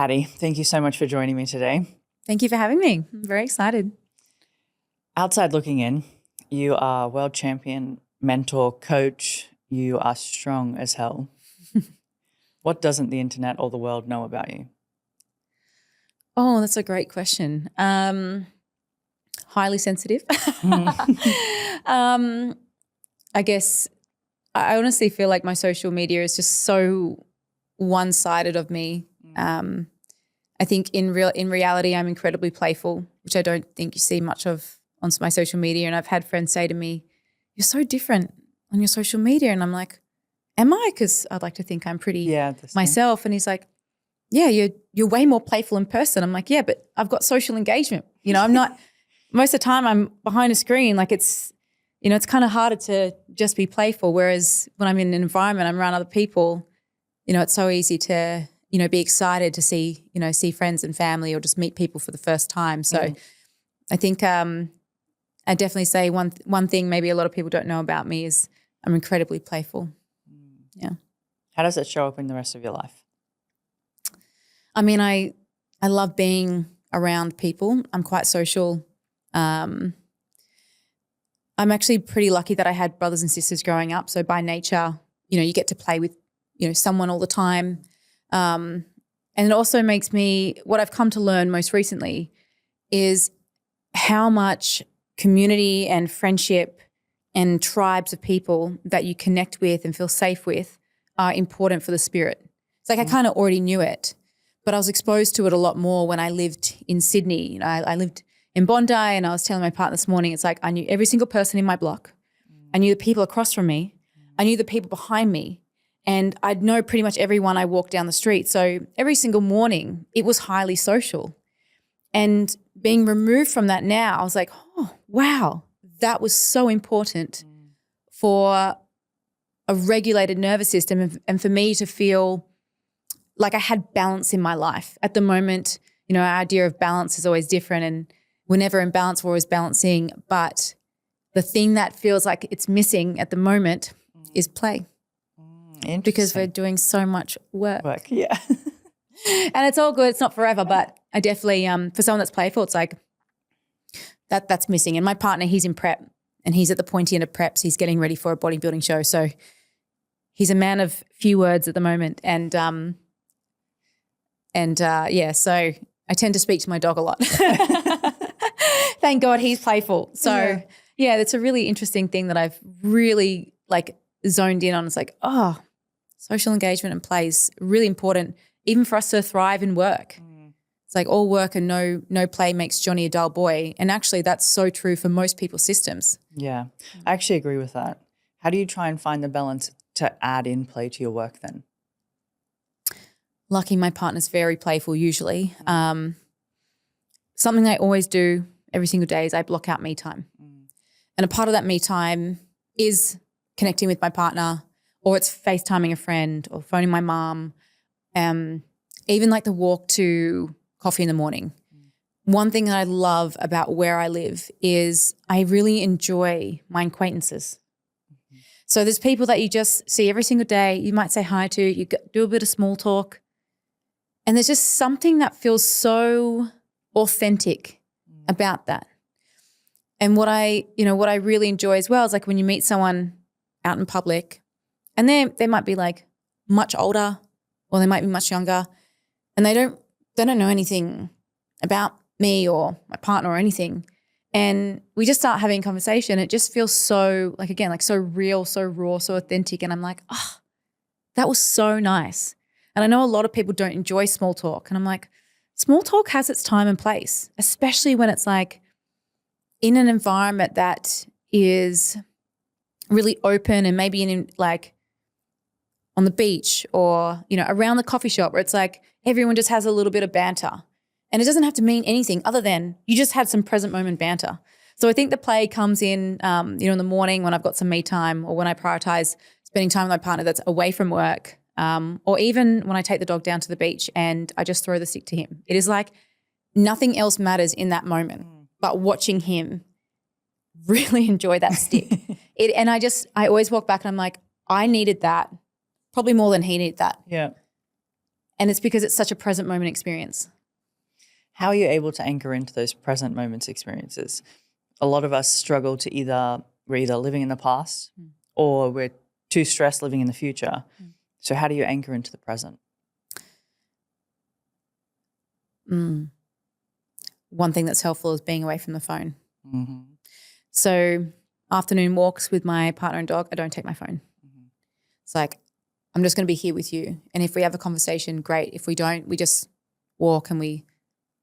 Hattie, thank you so much for joining me today. Thank you for having me. I'm very excited. Outside looking in, you are world champion, mentor, coach. You are strong as hell. What doesn't the internet or the world know about you? Oh, that's a great question. Highly sensitive. I guess I honestly feel like my social media is just so one-sided of me. I think in reality, I'm incredibly playful, which I don't think you see much of on my social media. And I've had friends say to me, "You're so different on your social media," and I'm like, "Am I?" Because I'd like to think I'm pretty myself. And he's like, "Yeah, you're way more playful in person." I'm like, "Yeah, but I've got social engagement. I'm not." Most of the time, I'm behind a screen. Like it's kind of harder to just be playful. Whereas when I'm in an environment, I'm around other people. It's so easy to be excited to see friends and family or just meet people for the first time. So I think I definitely say one thing maybe a lot of people don't know about me is I'm incredibly playful. Yeah. How does it show up in the rest of your life? I mean, I love being around people. I'm quite social. I'm actually pretty lucky that I had brothers and sisters growing up. So by nature, you get to play with, someone all the time. And it also makes me, what I've come to learn most recently is how much community and friendship and tribes of people that you connect with and feel safe with are important for the spirit. It's like I kind of already knew it, but I was exposed to it a lot more when I lived in Sydney. I lived in Bondi, and I was telling my partner this morning, it's like I knew every single person in my block. I knew the people across from me. I knew the people behind me. And I'd know pretty much everyone I walked down the street. So every single morning, it was highly social. And being removed from that now, I was like, oh, wow, that was so important for a regulated nervous system and for me to feel like I had balance in my life. At the moment, our idea of balance is always different, and we're never in balance, we're always balancing. But the thing that feels like it's missing at the moment is play. Because we're doing so much work. Yeah. And it's all good. It's not forever, but I definitely, for someone that's playful, it's like that's missing. And my partner, he's in prep, and he's at the pointy end of preps. He's getting ready for a bodybuilding show. So he's a man of few words at the moment. And so I tend to speak to my dog a lot. Thank God he's playful. So yeah, that's a really interesting thing that I've really zoned in on. It's like, oh, social engagement and play is really important, even for us to thrive in work. It's like all work and no play makes Johnny a dull boy. And actually that's so true for most people's systems. Yeah, I actually agree with that. How do you try and find the balance to add in play to your work then? Lucky my partner's very playful usually. Something I always do every single day is I block out me time. And a part of that me time is connecting with my partner, or it's FaceTiming a friend or phoning my mom, even like the walk to coffee in the morning. One thing that I love about where I live is I really enjoy my acquaintances. So there's people that you just see every single day, you might say hi to, you do a bit of small talk, and there's just something that feels so authentic about that. And what I really enjoy as well is like when you meet someone out in public, and they might be like much older, or they might be much younger, and they don't know anything about me or my partner or anything. And we just start having a conversation. It just feels so so real, so raw, so authentic. And I'm like, oh, that was so nice. And I know a lot of people don't enjoy small talk. And I'm like, small talk has its time and place, especially when it's like in an environment that is really open, and maybe in like on the beach or, around the coffee shop, where it's like everyone just has a little bit of banter. And it doesn't have to mean anything other than you just had some present moment banter. So I think the play comes in, in the morning when I've got some me time, or when I prioritize spending time with my partner that's away from work, or even when I take the dog down to the beach and I just throw the stick to him. It is like nothing else matters in that moment but watching him really enjoy that stick. And I always walk back and I'm like, I needed that probably more than he needed that. Yeah. And it's because it's such a present moment experience. How are you able to anchor into those present moments experiences? A lot of us struggle to we're either living in the past or we're too stressed living in the future. So how do you anchor into the present? One thing that's helpful is being away from the phone. Mm-hmm. So afternoon walks with my partner and dog, I don't take my phone. It's like, I'm just going to be here with you. And if we have a conversation, great. If we don't, we just walk and we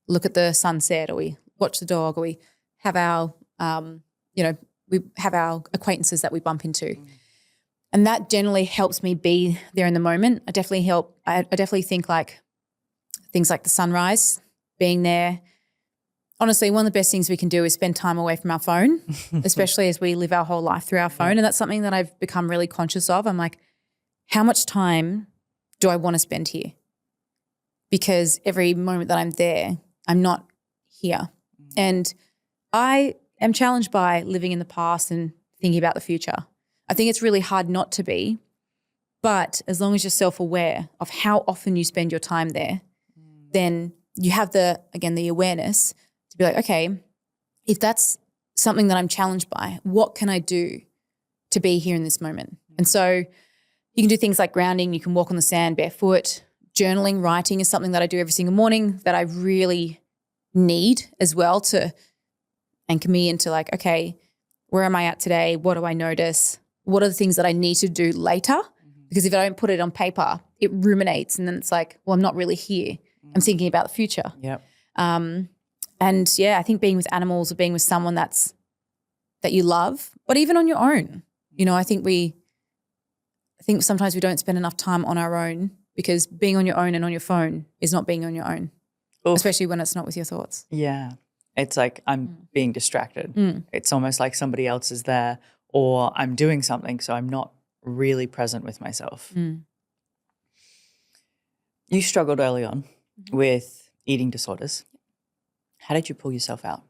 look at the sunset, or we watch the dog, or we have our, we have our acquaintances that we bump into. And that generally helps me be there in the moment. I definitely think like things like the sunrise, being there. Honestly, one of the best things we can do is spend time away from our phone, especially as we live our whole life through our phone. And that's something that I've become really conscious of. I'm like, how much time do I want to spend here? Because every moment that I'm there, I'm not here. And I am challenged by living in the past and thinking about the future. I think it's really hard not to be, but as long as you're self-aware of how often you spend your time there, then you have the awareness to be like, okay, if that's something that I'm challenged by, what can I do to be here in this moment? And so you can do things like grounding, you can walk on the sand barefoot, journaling, writing is something that I do every single morning that I really need as well to anchor me into like, okay, where am I at today? What do I notice? What are the things that I need to do later? Because if I don't put it on paper, it ruminates and then it's like, well, I'm not really here. I'm thinking about the future. Yep. And yeah, I think being with animals or being with someone that you love, but even on your own, I think sometimes we don't spend enough time on our own, because being on your own and on your phone is not being on your own, especially when it's not with your thoughts. Yeah. It's like I'm being distracted. It's almost like somebody else is there, or I'm doing something, so I'm not really present with myself. You struggled early on with eating disorders. How did you pull yourself out?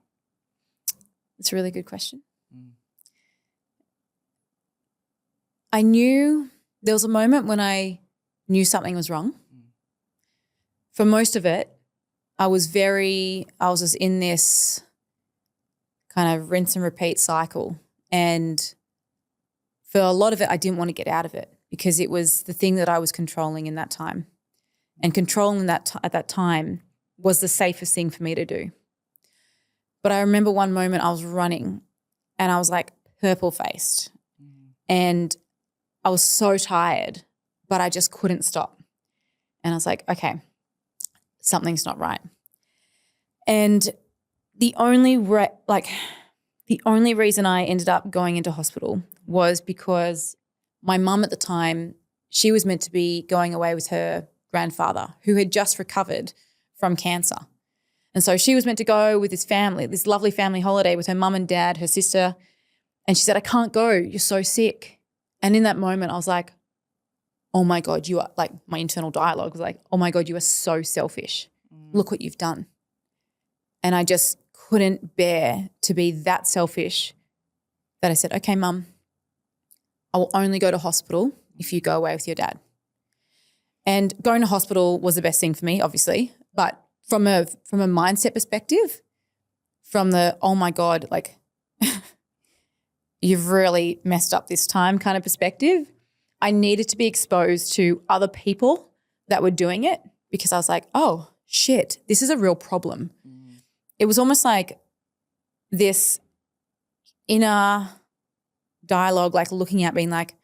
It's a really good question. I knew there was a moment when I knew something was wrong. For most of it, I was just in this kind of rinse and repeat cycle. And for a lot of it, I didn't want to get out of it because it was the thing that I was controlling in that time. And controlling that at that time was the safest thing for me to do. But I remember one moment I was running and I was like purple-faced and I was so tired, but I just couldn't stop. And I was like, okay, something's not right. And the only reason I ended up going into hospital was because my mum at the time, she was meant to be going away with her grandfather who had just recovered from cancer. And so she was meant to go with this lovely family holiday with her mum and dad, her sister. And she said, I can't go, you're so sick. And in that moment, I was like, oh my God, you are, like, my internal dialogue was like, oh my God, you are so selfish. Look what you've done. And I just couldn't bear to be that selfish that I said, okay, Mum, I will only go to hospital if you go away with your dad. And going to hospital was the best thing for me, obviously, but from a mindset perspective, from the, oh my God, like you've really messed up this time kind of perspective, I needed to be exposed to other people that were doing it, because I was like, oh shit, this is a real problem. It was almost like this inner dialogue, like looking at being like,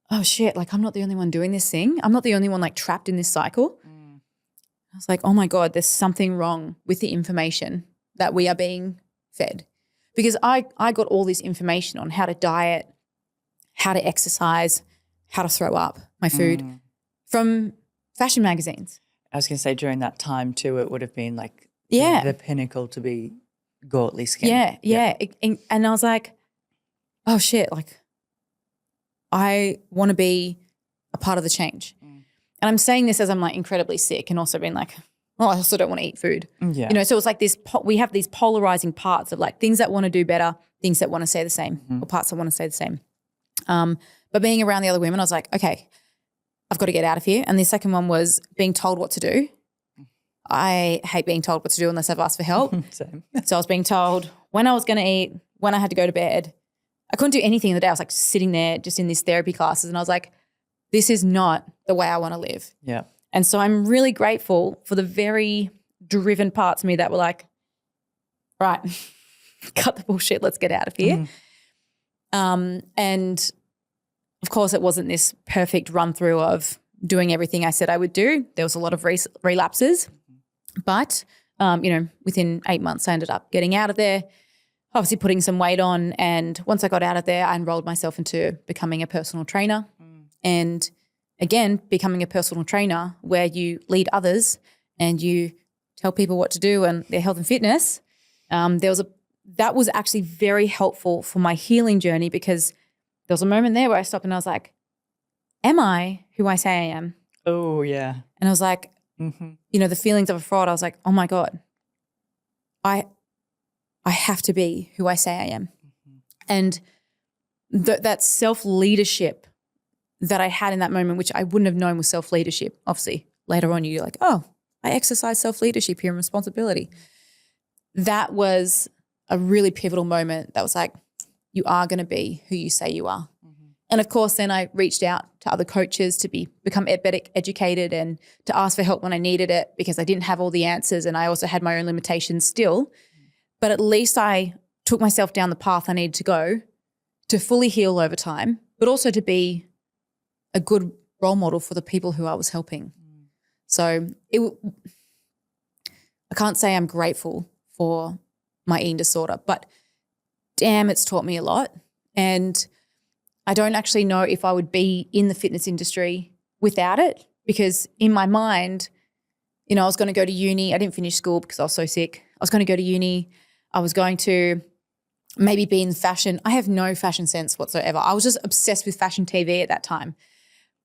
oh shit, like I'm not the only one doing this thing. I'm not the only one like trapped in this cycle. I was like, oh my God, there's something wrong with the information that we are being fed. Because I got all this information on how to diet, how to exercise, how to throw up my food from fashion magazines. I was going to say during that time too, it would have been like the pinnacle to be gortly skinny. Yeah. And I was like, oh shit, like I want to be a part of the change. And I'm saying this as I'm like incredibly sick and also being like, well, I also don't want to eat food. Yeah. So it's like this, we have these polarizing parts of like things that want to do better, things that want to stay the same, or parts that want to stay the same. But being around the other women, I was like, okay, I've got to get out of here. And the second one was being told what to do. I hate being told what to do unless I've asked for help. Same. So I was being told when I was going to eat, when I had to go to bed. I couldn't do anything in the day. I was like sitting there just in these therapy classes and I was like, this is not the way I want to live. Yeah. And so I'm really grateful for the very driven parts of me that were like, right, cut the bullshit, let's get out of here. And of course it wasn't this perfect run through of doing everything I said I would do. There was a lot of relapses. But, within 8 months, I ended up getting out of there, obviously putting some weight on. And once I got out of there, I enrolled myself into becoming a personal trainer. And again, becoming a personal trainer where you lead others and you tell people what to do and their health and fitness. That was actually very helpful for my healing journey because there was a moment there where I stopped and I was like, am I who I say I am? Oh, yeah. And I was like, the feelings of a fraud, I was like, oh my God, I have to be who I say I am. And that self-leadership that I had in that moment, which I wouldn't have known was self-leadership, obviously later on you're like, oh, I exercise self-leadership here and responsibility. That was a really pivotal moment that was like, you are going to be who you say you are. And of course, then I reached out to other coaches to become better educated and to ask for help when I needed it because I didn't have all the answers and I also had my own limitations still. But at least I took myself down the path I needed to go to fully heal over time, but also to be a good role model for the people who I was helping. So I can't say I'm grateful for my eating disorder, but damn, it's taught me a lot. And I don't actually know if I would be in the fitness industry without it because in my mind, I was going to go to uni. I didn't finish school because I was so sick. I was going to go to uni. I was going to maybe be in fashion. I have no fashion sense whatsoever. I was just obsessed with fashion TV at that time.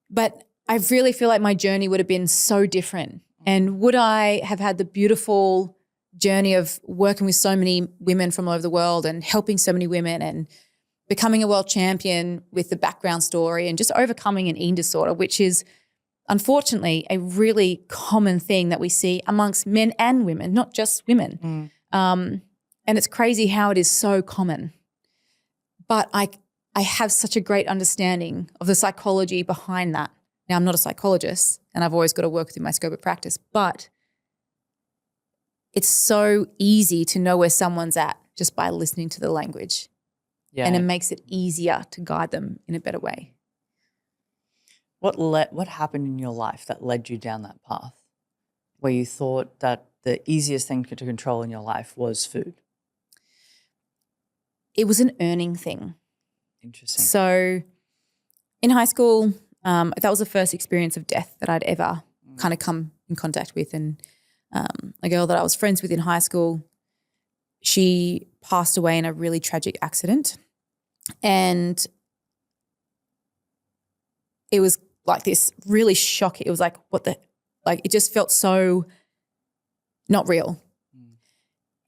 But I really feel like my journey would have been so different. And would I have had the beautiful journey of working with so many women from all over the world and helping so many women and becoming a world champion with the background story and just overcoming an eating disorder, which is unfortunately a really common thing that we see amongst men and women, not just women. And it's crazy how it is so common. But I have such a great understanding of the psychology behind that. Now, I'm not a psychologist and I've always got to work within my scope of practice, but it's so easy to know where someone's at just by listening to the language. Yeah. And it makes it easier to guide them in a better way. What happened in your life that led you down that path where you thought that the easiest thing to control in your life was food? It was an earning thing. Interesting. So in high school, that was the first experience of death that I'd ever kind of come in contact with. And a girl that I was friends with in high school, she passed away in a really tragic accident. And it was like this really shock. It was like, it just felt so not real.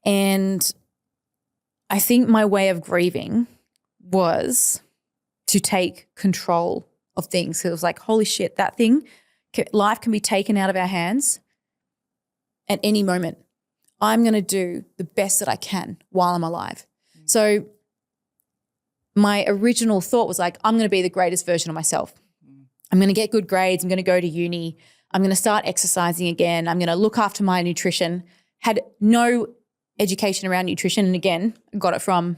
And I think my way of grieving was to take control of things. So it was like, holy shit, that thing, life can be taken out of our hands at any moment. I'm going to do the best that I can while I'm alive. So my original thought was like, I'm going to be the greatest version of myself. I'm going to get good grades. I'm going to go to uni. I'm going to start exercising again. I'm going to look after my nutrition. Had no education around nutrition. And again, got it from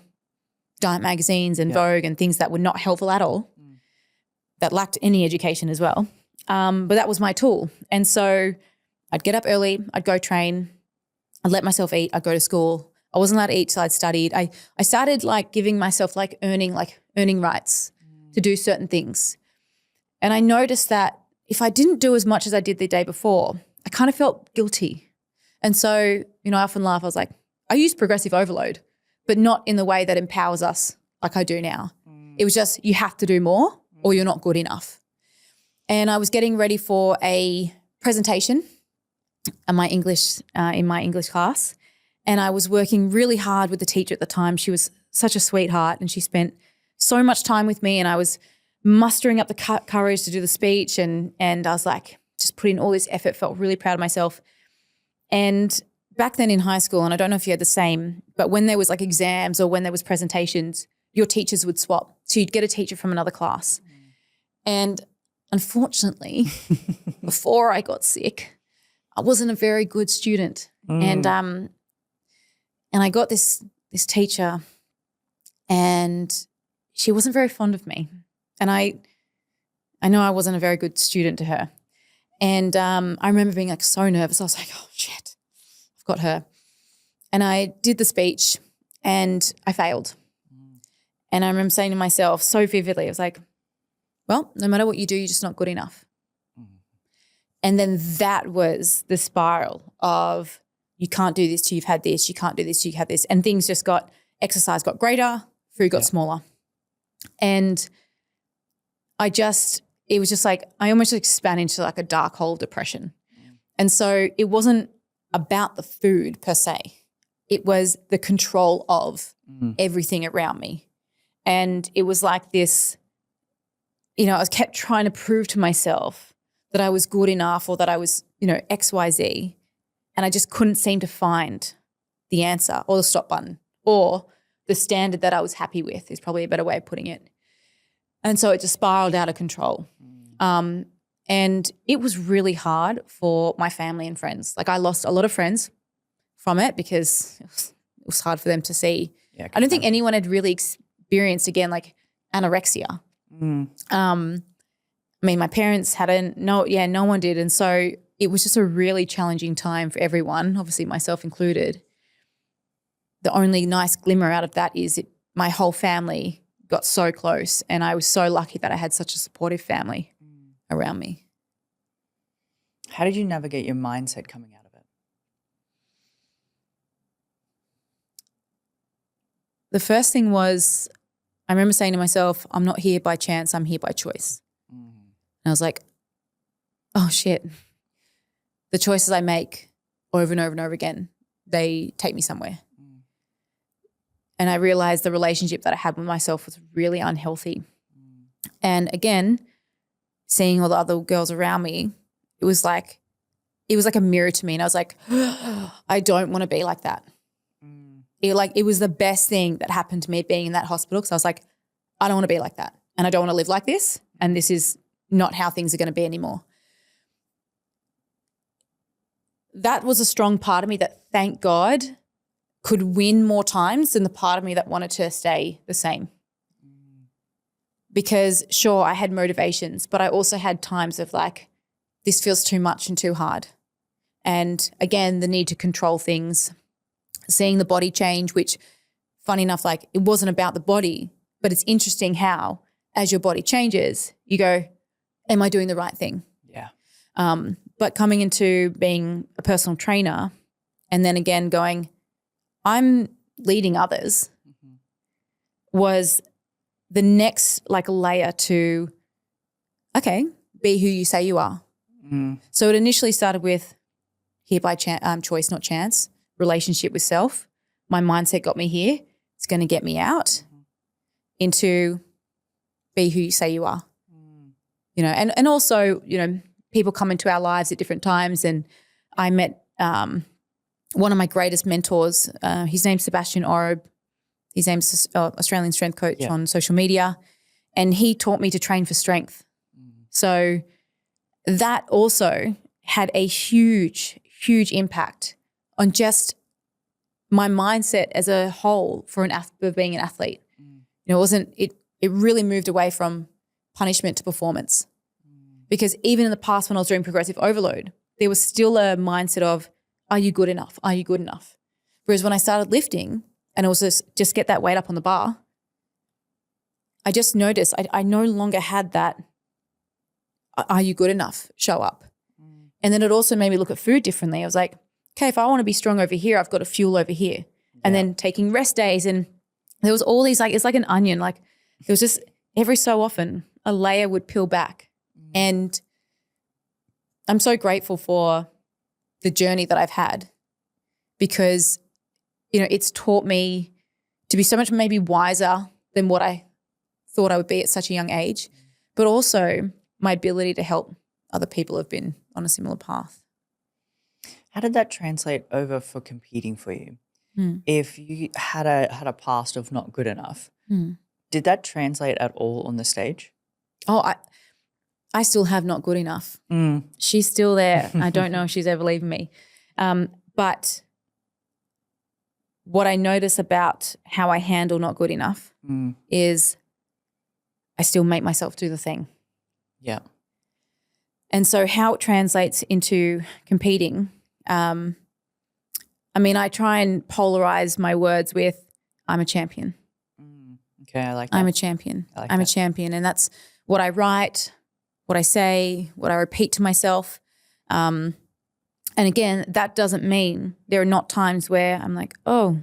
diet magazines and Vogue and things that were not helpful at all, that lacked any education as well. But that was my tool. And so I'd get up early. I'd go train. I'd let myself eat. I'd go to school. I wasn't allowed to eat till I'd studied. I started like giving myself earning rights to do certain things. And I noticed that if I didn't do as much as I did the day before, I kind of felt guilty. And so, I often laugh. I was like, I used progressive overload, but not in the way that empowers us like I do now. It was just, you have to do more or you're not good enough. And I was getting ready for a presentation in my English class. And I was working really hard with the teacher at the time. She was such a sweetheart and she spent so much time with me and I was mustering up the courage to do the speech, and I was like just putting all this effort, felt really proud of myself. And back then in high school, and I don't know if you had the same, but when there was like exams or when there was presentations, your teachers would swap. So you'd get a teacher from another class. And unfortunately, before I got sick, I wasn't a very good student. And I got this teacher, and she wasn't very fond of me. And I know I wasn't a very good student to her. And I remember being like so nervous. I was like, oh shit, I've got her. And I did the speech and I failed. And I remember saying to myself so vividly, I was like, well, no matter what you do, you're just not good enough. And then that was the spiral of you can't do this till you've had this, you can't do this till you have this. And things just exercise got greater, food got smaller. And it was just like I almost expanded into like a dark hole of depression. And so it wasn't about the food per se. It was the control of everything around me. And it was like this, I was kept trying to prove to myself that I was good enough or that I was, X, Y, Z. And I just couldn't seem to find the answer or the stop button or the standard that I was happy with is probably a better way of putting it. And so it just spiraled out of control. And it was really hard for my family and friends. Like I lost a lot of friends from it because it was hard for them to see. Yeah, I don't think anyone had really experienced, again, like anorexia. I mean, my parents hadn't, no one did. And so it was just a really challenging time for everyone, obviously myself included. The only nice glimmer out of that is my whole family got so close, and I was so lucky that I had such a supportive family around me. How did you navigate your mindset coming out of it? The first thing was I remember saying to myself, I'm not here by chance, I'm here by choice. And I was like, oh shit, the choices I make over and over and over again, they take me somewhere. And I realized the relationship that I had with myself was really unhealthy. And again, seeing all the other girls around me, it was like a mirror to me. And I was like, I don't want to be like that. It was the best thing that happened to me being in that hospital, because I was like, I don't want to be like that. And I don't want to live like this. And this is not how things are going to be anymore. That was a strong part of me that, thank God, could win more times than the part of me that wanted to stay the same. Because sure, I had motivations, but I also had times of like, this feels too much and too hard. And again, the need to control things, seeing the body change, which funny enough, like it wasn't about the body, but it's interesting how as your body changes, you go, am I doing the right thing? Yeah. But coming into being a personal trainer and then again going, I'm leading others was the next like layer to, okay, be who you say you are. So it initially started with here by choice, not chance, relationship with self. My mindset got me here. It's going to get me out into be who you say you are. And also, people come into our lives at different times, and I met one of my greatest mentors. His name's Sebastian Orob. His name's Australian strength coach on social media, and he taught me to train for strength. So that also had a huge, huge impact on just my mindset as a whole for being an athlete. It really moved away from punishment to performance. Because even in the past when I was doing progressive overload, there was still a mindset of, are you good enough? Are you good enough? Whereas when I started lifting and it was just get that weight up on the bar, I just noticed I no longer had that, are you good enough? Show up. And then it also made me look at food differently. I was like, okay, if I want to be strong over here, I've got to fuel over here. And then taking rest days, and there was all these it's like an onion. Like there was just every so often a layer would peel back. And I'm so grateful for the journey that I've had, because, it's taught me to be so much maybe wiser than what I thought I would be at such a young age. but also my ability to help other people have been on a similar path. How did that translate over for competing for you? If you had a past of not good enough, did that translate at all on the stage? Oh, I still have not good enough. She's still there. I don't know if she's ever leaving me. But what I notice about how I handle not good enough is I still make myself do the thing. Yeah. And so how it translates into competing, I mean, I try and polarize my words with I'm a champion. Okay, I like that. I'm a champion. I'm a champion. And that's what I write, what I say, what I repeat to myself. And again, that doesn't mean there are not times where I'm like, oh,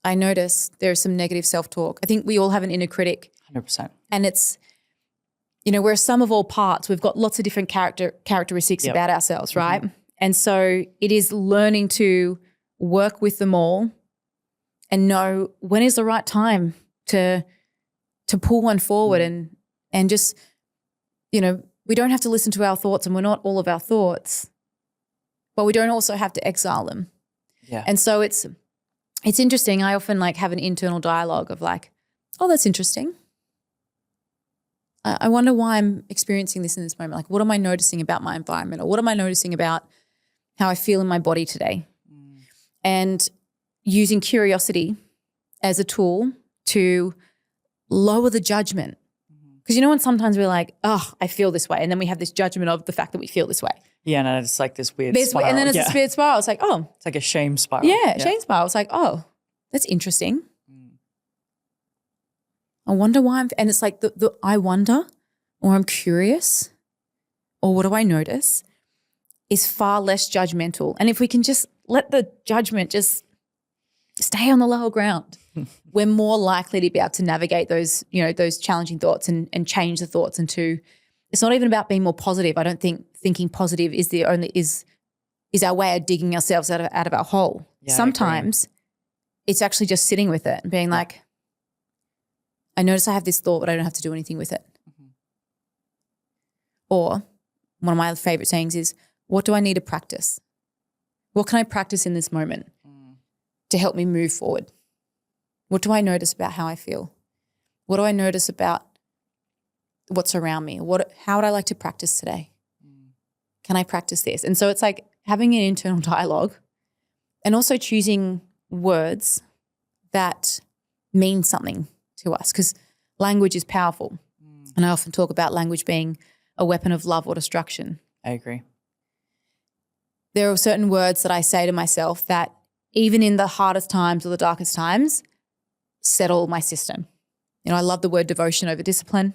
I notice there's some negative self-talk. I think we all have an inner critic. 100%. And it's, we're a sum of all parts. We've got lots of different characteristics about ourselves, right? And so it is learning to work with them all and know when is the right time to pull one forward and just, we don't have to listen to our thoughts, and we're not all of our thoughts, but we don't also have to exile them. Yeah. And so it's interesting. I often have an internal dialogue of oh, that's interesting. I wonder why I'm experiencing this in this moment. What am I noticing about my environment, or what am I noticing about how I feel in my body today? And using curiosity as a tool to lower the judgment. Because when sometimes we're like, oh, I feel this way. And then we have this judgment of the fact that we feel this way. Yeah, and it's like this weird spiral. And then it's this weird spiral. It's like, oh. It's like a shame spiral. Yeah, shame spiral. It's like, oh, that's interesting. I wonder why and it's like the I wonder, or I'm curious, or what do I notice, is far less judgmental. And if we can just let the judgment just stay on the lower ground, we're more likely to be able to navigate those, those challenging thoughts and change the thoughts into, it's not even about being more positive. I don't think thinking positive is our way of digging ourselves out of our hole. Yeah, sometimes it's actually just sitting with it and being like, I notice I have this thought, but I don't have to do anything with it. Or one of my favorite sayings is, what do I need to practice? What can I practice in this moment to help me move forward? What do I notice about how I feel? What do I notice about what's around me? How would I like to practice today? Can I practice this? And so it's like having an internal dialogue and also choosing words that mean something to us, because language is powerful. And I often talk about language being a weapon of love or destruction. I agree. There are certain words that I say to myself that even in the hardest times or the darkest times, settle my system. I love the word devotion over discipline.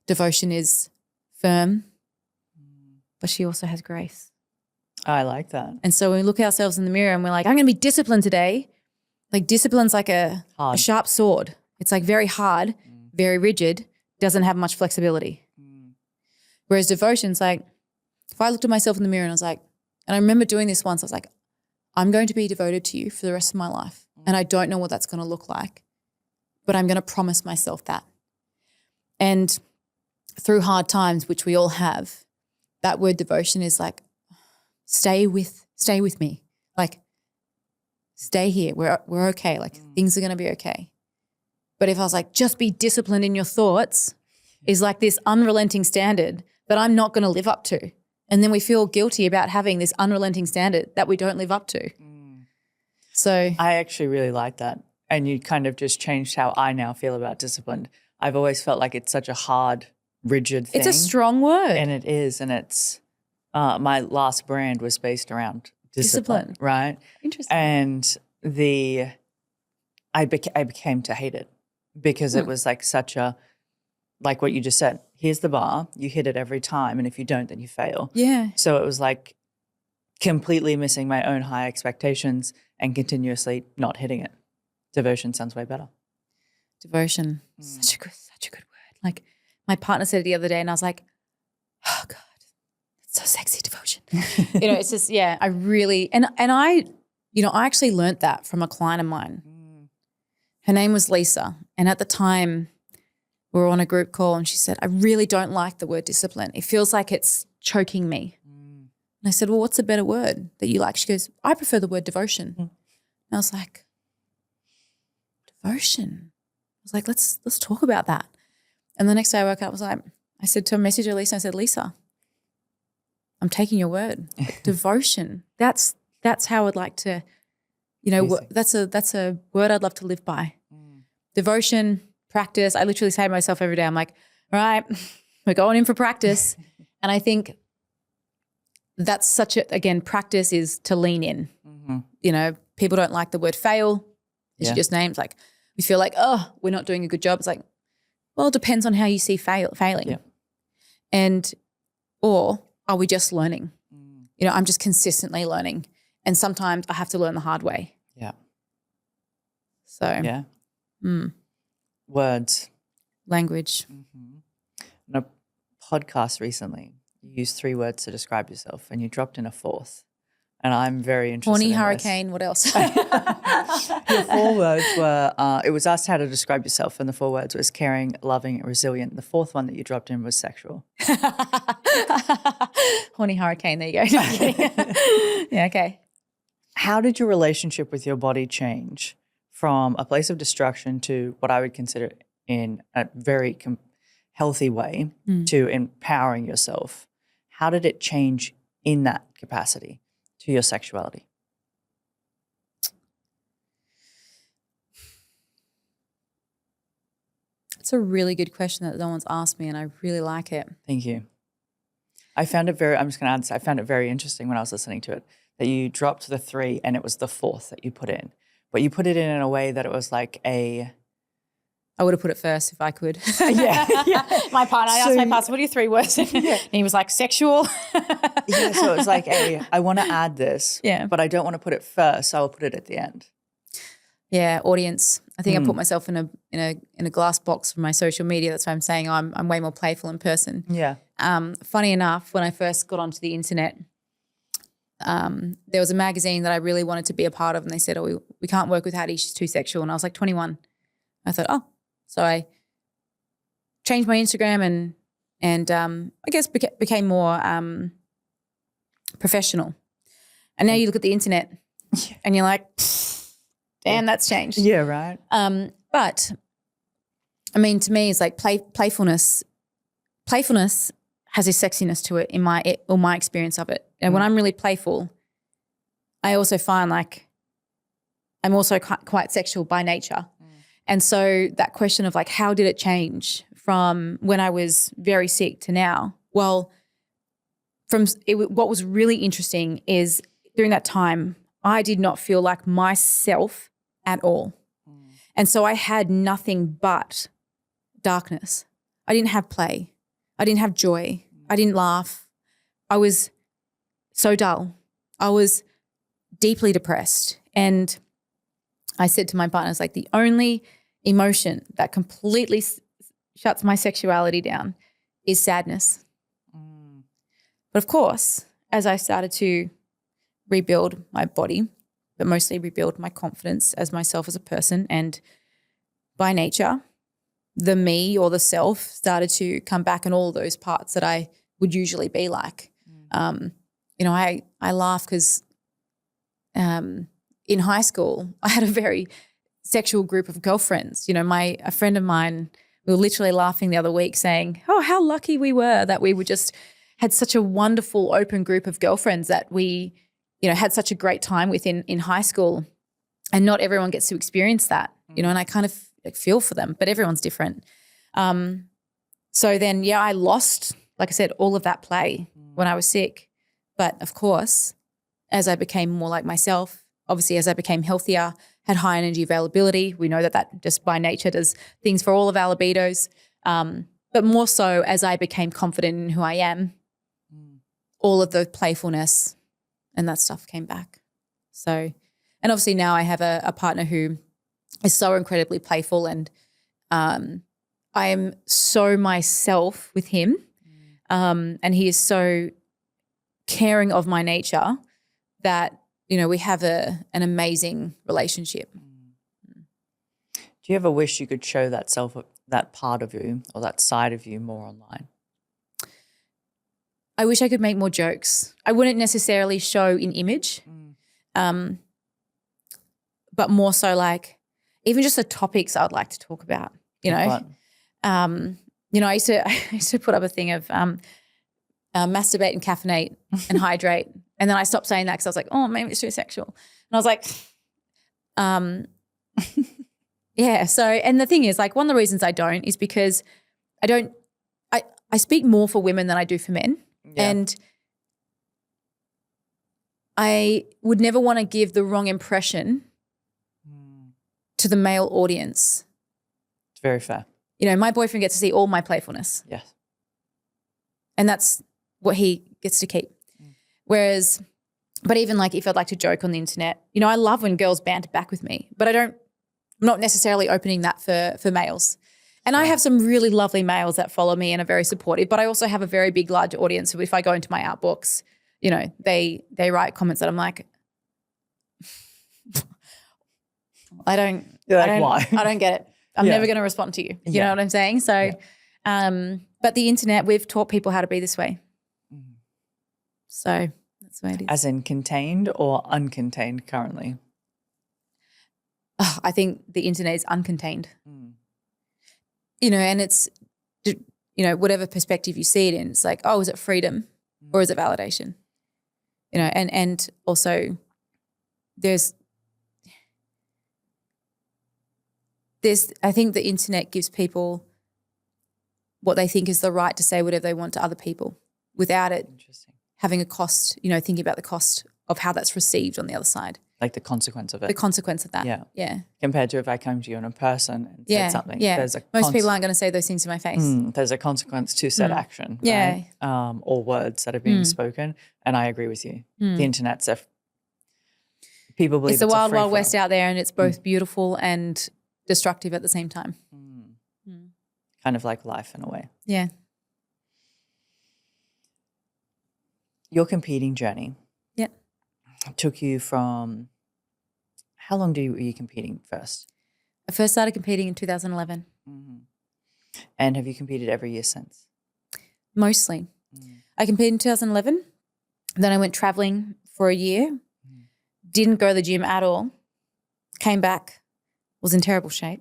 Devotion is firm, but she also has grace. I like that. And so when we look at ourselves in the mirror and we're like, I'm going to be disciplined today, discipline's like a sharp sword. It's very hard, very rigid, doesn't have much flexibility. Whereas devotion's if I looked at myself in the mirror and I was like, and I remember doing this once, I was like, I'm going to be devoted to you for the rest of my life. And I don't know what that's going to look like, but I'm going to promise myself that. And through hard times, which we all have, that word devotion is stay with me. Stay here. We're okay. Things are going to be okay. But if I was just be disciplined in your thoughts is this unrelenting standard that I'm not going to live up to. And then we feel guilty about having this unrelenting standard that we don't live up to. So I actually really like that. And you kind of just changed how I now feel about disciplined. I've always felt like it's such a hard, rigid thing. It's a strong word. And it is. And it's my last brand was based around discipline. Right? Interesting. And I became to hate it because it was such a, like what you just said, here's the bar, you hit it every time, and if you don't, then you fail. Yeah. So it was completely missing my own high expectations and continuously not hitting it. Devotion sounds way better. Devotion, such a good word. My partner said it the other day and I was like, oh God, it's so sexy, devotion. It's just, I really, and I actually learned that from a client of mine. Her name was Lisa. And at the time, we were on a group call and she said, I really don't like the word discipline. It feels like it's choking me. And I said, well, what's a better word that you like? She goes, I prefer the word devotion. And I was like, devotion? I was like, let's talk about that. And the next day I woke up, I said to a messenger, Lisa, I said, Lisa, I'm taking your word. Like, devotion. That's how I'd like to, that's a word I'd love to live by. Devotion, practice. I literally say to myself every day, I'm like, all right, we're going in for practice. And I think that's again, practice is to lean in. People don't like the word fail, as you just named. Like, we feel like, oh, we're not doing a good job. It's like, well, it depends on how you see failing. Yeah. Or are we just learning? I'm just consistently learning. And sometimes I have to learn the hard way. Yeah. So. Yeah. Words. Language. On a podcast recently, you used 3 words to describe yourself and you dropped in a 4th. And I'm very interested Horny, in hurricane, this. what else? Your 4 words were, it was asked how to describe yourself, and the 4 words was caring, loving, resilient. The 4th one that you dropped in was sexual. Horny hurricane, there you go. Yeah, okay. How did your relationship with your body change from a place of destruction to what I would consider in a very healthy way to empowering yourself? How did it change in that capacity to your sexuality? It's a really good question that no one's asked me, and I really like it. Thank you. I'm just going to add this. I found it very interesting when I was listening to it that you dropped the 3 and it was the 4th that you put in. But you put it in a way that it was like I would have put it first if I could. Yeah. My partner, I asked my partner, what are your 3 words? And he was like, sexual. Yeah, so it was like, I want to add this, but I don't want to put it first, so I'll put it at the end. Yeah, audience. I think I put myself in a glass box for my social media. That's why I'm saying I'm way more playful in person. Yeah. Funny enough, when I first got onto the internet, there was a magazine that I really wanted to be a part of, and they said, oh, we can't work with Hattie, she's too sexual. And I was like 21. I thought, oh. So I changed my Instagram and I guess became more professional. And now you look at the internet and you're like, damn, that's changed. Yeah, right. But I mean, to me, it's like playfulness. Playfulness has a sexiness to it in my experience of it. And when I'm really playful, I also find like I'm also quite sexual by nature. And so that question of like, how did it change from when I was very sick to now? Well, what was really interesting is during that time, I did not feel like myself at all. And so I had nothing but darkness. I didn't have play. I didn't have joy. I didn't laugh. I was so dull. I was deeply depressed. And I said to my partner, it's like the only emotion that completely shuts my sexuality down is sadness. But of course, as I started to rebuild my body, but mostly rebuild my confidence as myself as a person, and by nature, the me or the self started to come back in all those parts that I would usually be like. I laugh because in high school, I had a very sexual group of girlfriends. A friend of mine, we were literally laughing the other week saying, oh, how lucky we were that we had such a wonderful open group of girlfriends that we, had such a great time with in high school. And not everyone gets to experience that, and I kind of feel for them, but everyone's different. So then, I lost, like I said, all of that play when I was sick. But of course, as I became more like myself, obviously as I became healthier, had high energy availability, we know that just by nature does things for all of our libidos. But more so as I became confident in who I am, all of the playfulness and that stuff came back. So, and obviously now I have a partner who is so incredibly playful, and I am so myself with him, and he is so caring of my nature that, we have an amazing relationship. Do Do you ever wish you could show that part of you or that side of you more online? I wish I could make more jokes. I wouldn't necessarily show in image, but more so like even just the topics I would like to talk about, you know. You know, I used to put up a thing of masturbate and caffeinate and hydrate. And then I stopped saying that because I was like, oh, maybe it's too sexual. And I was like, yeah. So, and the thing is, like, one of the reasons I don't is because I speak more for women than I do for men. Yeah. And I would never want to give the wrong impression to the male audience. It's very fair. You know, my boyfriend gets to see all my playfulness. Yes. And that's what he gets to keep. Whereas, but even like if I'd like to joke on the internet, you know, I love when girls banter back with me, but I'm not necessarily opening that for males. And I have some really lovely males that follow me and are very supportive, but I also have a very big, large audience. So if I go into my outbooks, you know, they write comments that I'm like, I don't get it. I'm never going to respond to you. You know what I'm saying? So, but the internet, we've taught people how to be this way. So that's the way it is. As in contained or uncontained currently? Oh, I think the internet is uncontained. You know, and it's, you know, whatever perspective you see it in, it's like, oh, is it freedom or is it validation? You know, and also I think the internet gives people what they think is the right to say whatever they want to other people without it having a cost, you know, thinking about the cost of how that's received on the other side. Like the consequence of it. The consequence of that. Yeah. Compared to if I come to you in person and said something. Yeah. Most people aren't going to say those things to my face. There's a consequence to said action. Yeah. Right? Or words that are being spoken. And I agree with you. The internet's people believe it's the wild, wild west out there, and it's both beautiful and destructive at the same time. Kind of like life in a way. Yeah. Your competing journey. Yeah. Took you from, how long were you competing first? I first started competing in 2011. And have you competed every year since? Mostly. I competed in 2011. Then I went traveling for a year. Didn't go to the gym at all. Came back. Was in terrible shape.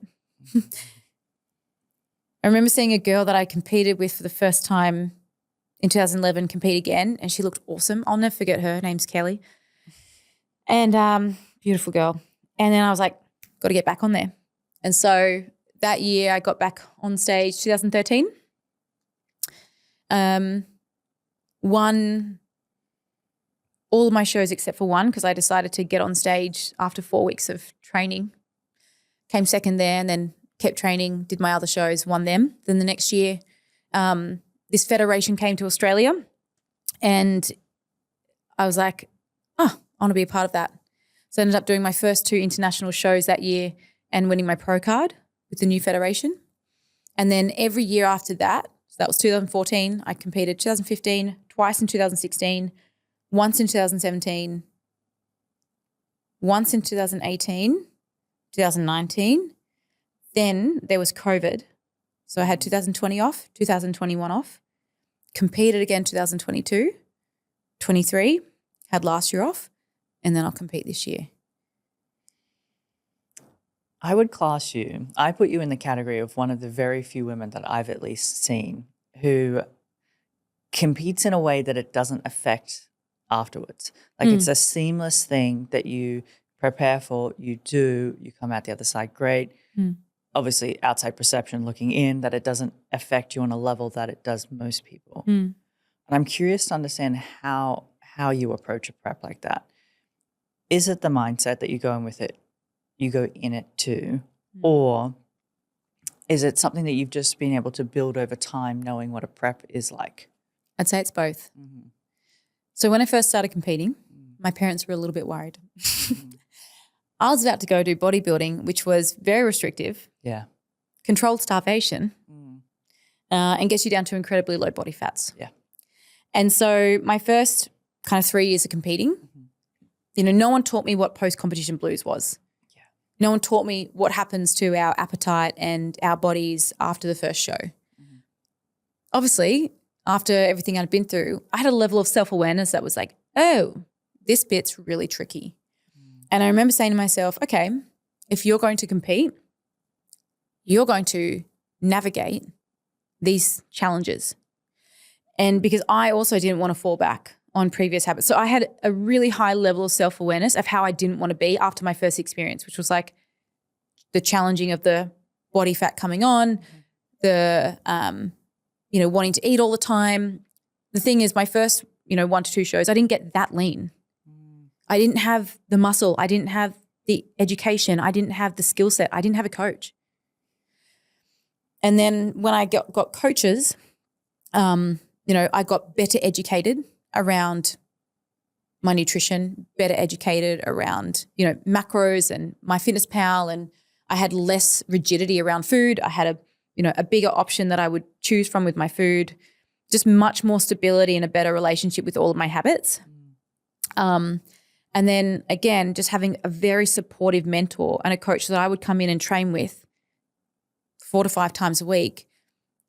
I remember seeing a girl that I competed with for the first time in 2011 compete again, and she looked awesome. I'll never forget her. Her name's Kelly. And beautiful girl. And then I was like, got to get back on there. And so that year I got back on stage 2013. Won all of my shows except for one because I decided to get on stage after 4 weeks of training. Came second there and then kept training, did my other shows, won them. Then the next year this federation came to Australia and I was like, oh, I want to be a part of that. So I ended up doing my first 2 international shows that year and winning my pro card with the new federation. And then every year after that, so that was 2014, I competed 2015, twice in 2016, once in 2017, once in 2018, 2019. Then there was COVID. So I had 2020 off, 2021 off, competed again 2022, 23, had last year off, and then I'll compete this year. I would class you, I put you in the category of one of the very few women that I've at least seen who competes in a way that it doesn't affect afterwards. Like it's a seamless thing that you prepare for, you do, you come out the other side great. Obviously outside perception looking in, that it doesn't affect you on a level that it does most people. And I'm curious to understand how you approach a prep like that. Is it the mindset that you go in with it, you go in it too, or is it something that you've just been able to build over time knowing what a prep is like? I'd say it's both. So when I first started competing, my parents were a little bit worried. I was about to go do bodybuilding, which was very restrictive, controlled starvation, and gets you down to incredibly low body fats. And so my first kind of 3 years of competing, you know, no one taught me what post-competition blues was. No one taught me what happens to our appetite and our bodies after the first show. Obviously, after everything I'd been through, I had a level of self-awareness that was like, oh, this bit's really tricky. And I remember saying to myself, okay, if you're going to compete, you're going to navigate these challenges. And because I also didn't want to fall back on previous habits. So I had a really high level of self-awareness of how I didn't want to be after my first experience, which was like the challenging of the body fat coming on, the, wanting to eat all the time. The thing is, my first, 1 to 2 shows, I didn't get that lean. I didn't have the muscle. I didn't have the education. I didn't have the skill set. I didn't have a coach. And then when I got coaches, I got better educated around my nutrition, better educated around, macros and MyFitnessPal, and I had less rigidity around food. I had a bigger option that I would choose from with my food, just much more stability and a better relationship with all of my habits. And then again, just having a very supportive mentor and a coach that I would come in and train with 4 to 5 times a week,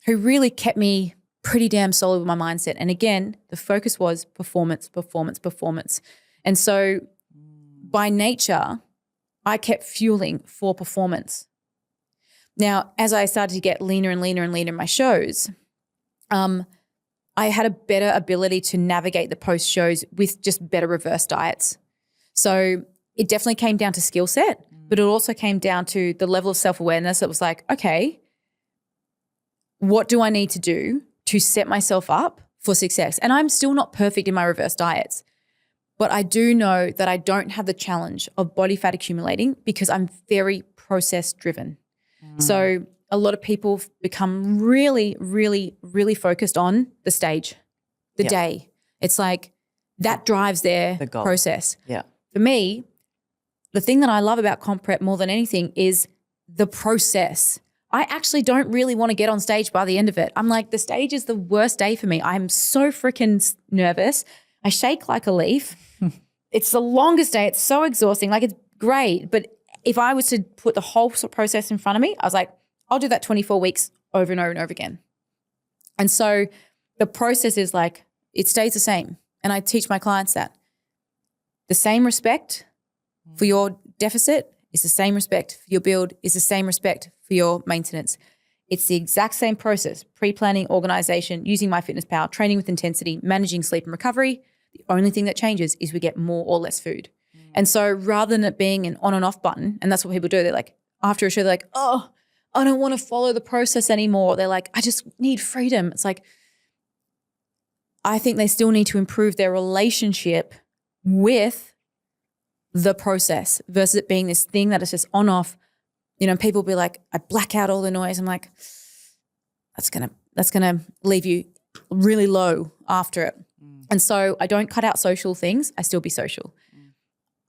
who really kept me pretty damn solid with my mindset. And again, the focus was performance, performance, performance. And so by nature, I kept fueling for performance. Now, as I started to get leaner and leaner and leaner in my shows, I had a better ability to navigate the post shows with just better reverse diets. So it definitely came down to skill set, but it also came down to the level of self-awareness that was like, okay, what do I need to do to set myself up for success? And I'm still not perfect in my reverse diets, but I do know that I don't have the challenge of body fat accumulating because I'm very process driven. So a lot of people become really, really, really focused on the stage, the day. It's like that drives their process. Yeah. For me, the thing that I love about comp prep more than anything is the process. I actually don't really want to get on stage by the end of it. I'm like, the stage is the worst day for me. I'm so freaking nervous. I shake like a leaf. It's the longest day. It's so exhausting. Like, it's great. But if I was to put the whole process in front of me, I was like, I'll do that 24 weeks over and over and over again. And so the process is like, it stays the same. And I teach my clients that the same respect for your deficit is the same respect for your build, is the same respect for your maintenance. It's the exact same process: pre-planning, organization, using MyFitnessPal, training with intensity, managing sleep and recovery. The only thing that changes is we get more or less food. And so rather than it being an on and off button, and that's what people do, they're like, after a show, they're like, oh, I don't want to follow the process anymore. They're like, I just need freedom. It's like, I think they still need to improve their relationship with the process versus it being this thing that is just on off. People be like, I black out all the noise. I'm like, that's gonna leave you really low after it. And so I don't cut out social things. I still be social.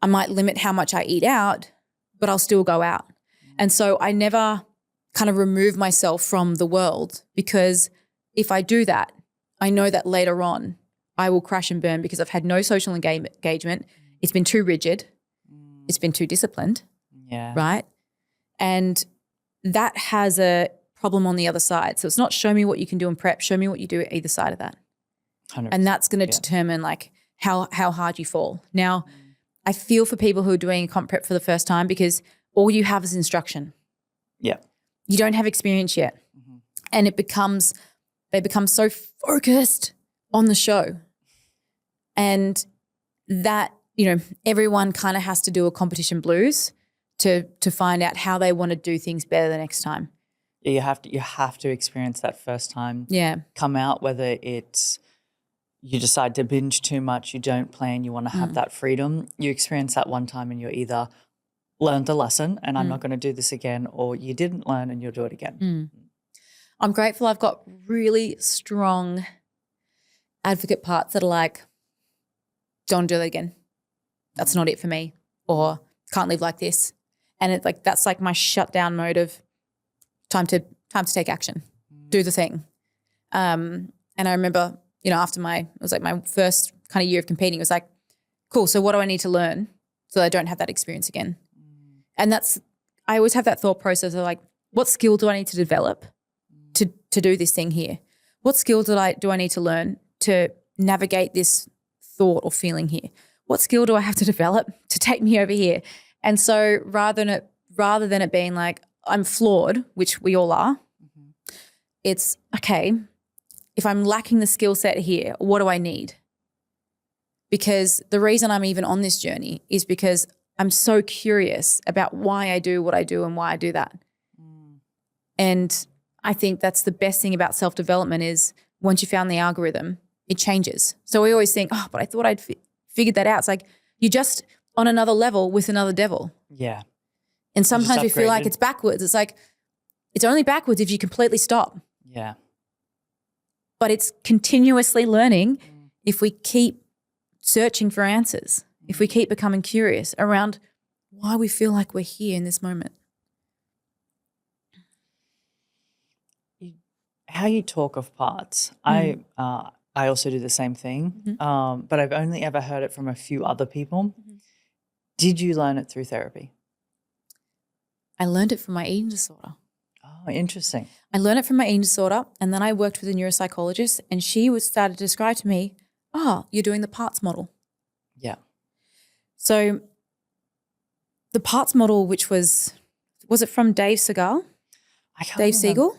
I might limit how much I eat out, but I'll still go out. And so I never kind of remove myself from the world, because if I do that, I know that later on I will crash and burn because I've had no social engagement. It's been too rigid. It's been too disciplined. Yeah. Right? And that has a problem on the other side. So it's not show me what you can do in prep, show me what you do at either side of that. 100%. And that's going to determine like how hard you fall. Now, I feel for people who are doing comp prep for the first time because all you have is instruction. Yeah. You don't have experience yet. And they become so focused on the show. And that, everyone kind of has to do a competition blues to find out how they want to do things better the next time. Yeah, you have to experience that first time. Yeah. Come out, whether it's you decide to binge too much, you don't plan, you want to have that freedom. You experience that one time and you're either learned the lesson and I'm not going to do this again, or you didn't learn and you'll do it again. I'm grateful I've got really strong advocate parts that are like, don't do that again. That's not it for me, or can't live like this. And it's like, that's like my shutdown mode of time to take action, do the thing. And I remember, after it was like my first kind of year of competing, it was like, cool, so what do I need to learn so that I don't have that experience again? And that's I always have that thought process of like, what skill do I need to develop to do this thing here? What skill do I need to learn to navigate this thought or feeling here? What skill do I have to develop to take me over here? And so rather than it being like I'm flawed, which we all are, it's okay, if I'm lacking the skill set here, what do I need? Because the reason I'm even on this journey is because I'm so curious about why I do what I do and why I do that. And I think that's the best thing about self-development is once you found the algorithm, it changes. So we always think, oh, but I thought I'd figured that out. It's like you're just on another level with another devil. Yeah. And sometimes we feel like it's backwards. It's like it's only backwards if you completely stop. Yeah. But it's continuously learning if we keep searching for answers, if we keep becoming curious around why we feel like we're here in this moment. How you talk of parts, I also do the same thing, but I've only ever heard it from a few other people. Did you learn it through therapy? I learned it from my eating disorder. Oh, interesting. I learned it from my eating disorder, and then I worked with a neuropsychologist, and she started to describe to me, oh, you're doing the parts model. Yeah. So the parts model, which was it from Dave Segal? Dave Siegel?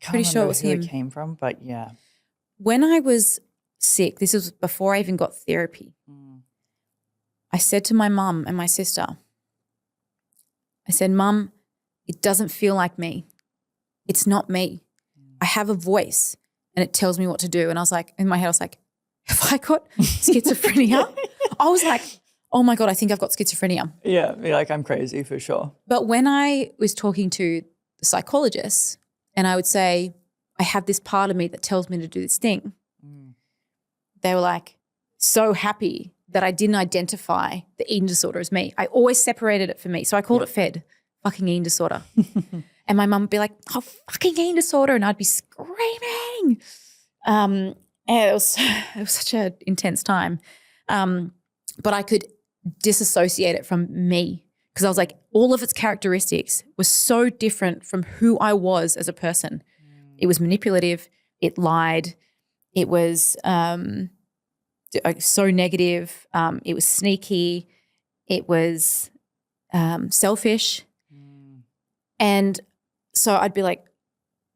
Pretty sure it was him. It came from, but yeah. When I was sick, this was before I even got therapy, I said to my mum and my sister, I said, Mum, it doesn't feel like me. It's not me. I have a voice and it tells me what to do. And I was like, in my head, I was like, have I got schizophrenia? I was like, oh my God, I think I've got schizophrenia. Yeah, like I'm crazy for sure. But when I was talking to the psychologist and I would say, I have this part of me that tells me to do this thing, they were like so happy that I didn't identify the eating disorder as me. I always separated it from me. So I called it FED, fucking eating disorder. And my mum would be like, oh, fucking eating disorder. And I'd be screaming. And it was such an intense time. But I could disassociate it from me because I was like, all of its characteristics were so different from who I was as a person. It was manipulative. It lied. It was so negative. It was sneaky. It was selfish. And so I'd be like,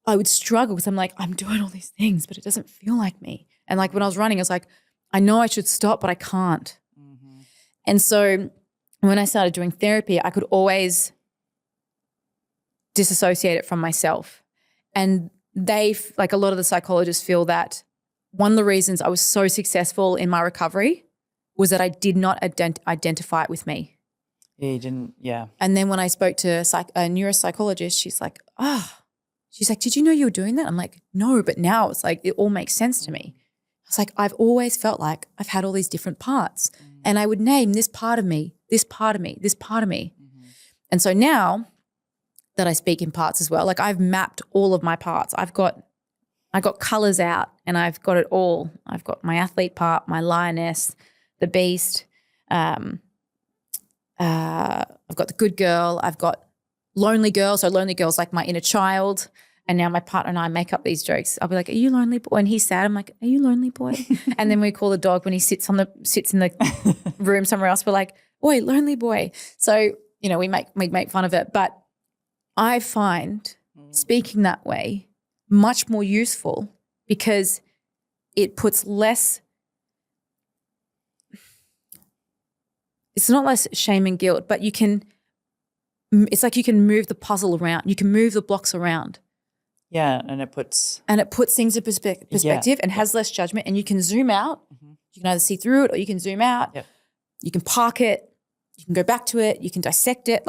I would struggle because I'm like, I'm doing all these things, but it doesn't feel like me. And like when I was running, I was like, I know I should stop, but I can't. And so when I started doing therapy, I could always disassociate it from myself. And like a lot of the psychologists feel that one of the reasons I was so successful in my recovery was that I did not identify it with me. Yeah, you didn't, yeah. And then when I spoke to a neuropsychologist, she's like, did you know you were doing that? I'm like, no, but now it's like it all makes sense to me. I was like, I've always felt like I've had all these different parts and I would name this part of me, this part of me, this part of me. And so now that I speak in parts as well, like I've mapped all of my parts. I got colors out and I've got it all. I've got my athlete part, my lioness, the beast. I've got the good girl. I've got lonely girl. So lonely girl's like my inner child. And now my partner and I make up these jokes. I'll be like, are you lonely boy? And he's sad. I'm like, are you lonely boy? And then we call the dog when he sits in the room somewhere else. We're like, oi, lonely boy. So, you know, we make fun of it. But I find speaking that way much more useful because it puts less, it's not less shame and guilt, but it's like you can move the puzzle around. You can move the blocks around. Yeah, and it puts things in perspective and has less judgment, and you can zoom out. You can either see through it or you can zoom out. Yep. You can park it. You can go back to it. You can dissect it.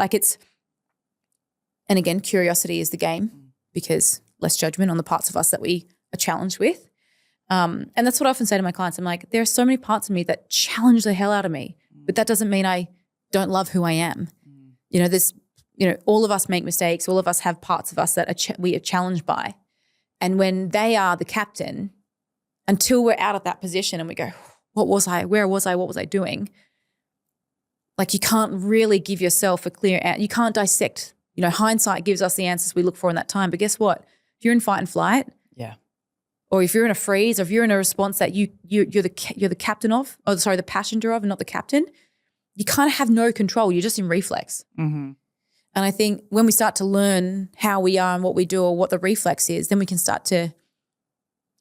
And again, curiosity is the game because less judgment on the parts of us that we are challenged with. And that's what I often say to my clients. I'm like, there are so many parts of me that challenge the hell out of me, but that doesn't mean I don't love who I am. You know, all of us make mistakes. All of us have parts of us that we are challenged by. And when they are the captain, until we're out of that position and we go, what was I? Where was I? What was I doing? Like you can't really give yourself a clear answer. You can't dissect hindsight gives us the answers we look for in that time. But guess what? If you're in fight and flight, or if you're in a freeze, or if you're in a response that you're the captain of, the passenger of, and not the captain, you kind of have no control. You're just in reflex. Mm-hmm. And I think when we start to learn how we are and what we do or what the reflex is, then we can start to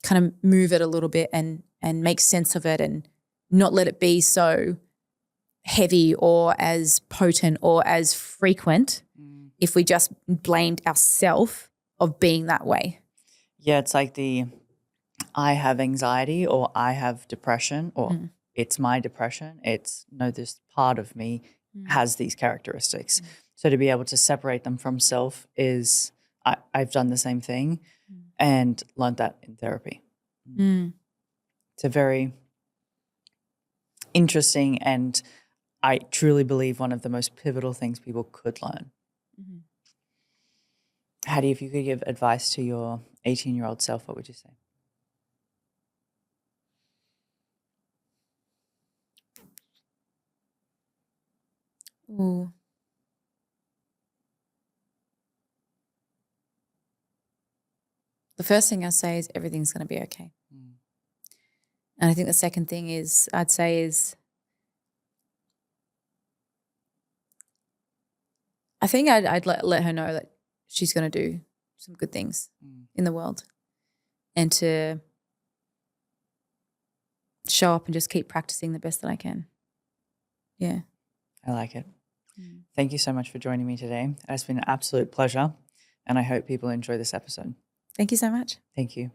kind of move it a little bit and make sense of it and not let it be so heavy or as potent or as frequent if we just blamed ourselves of being that way. Yeah, it's like I have anxiety or I have depression or it's my depression. It's this part of me has these characteristics. So to be able to separate them from self is I've done the same thing and learned that in therapy. It's a very interesting and I truly believe one of the most pivotal things people could learn. Hattie, if you could give advice to your 18-year-old self, what would you say? Ooh. The first thing I say is everything's going to be okay. And I think the second thing I'd say I think I'd let her know that she's going to do some good things in the world and to show up and just keep practicing the best that I can. Yeah. I like it. Thank you so much for joining me today. It's been an absolute pleasure and I hope people enjoy this episode. Thank you so much. Thank you.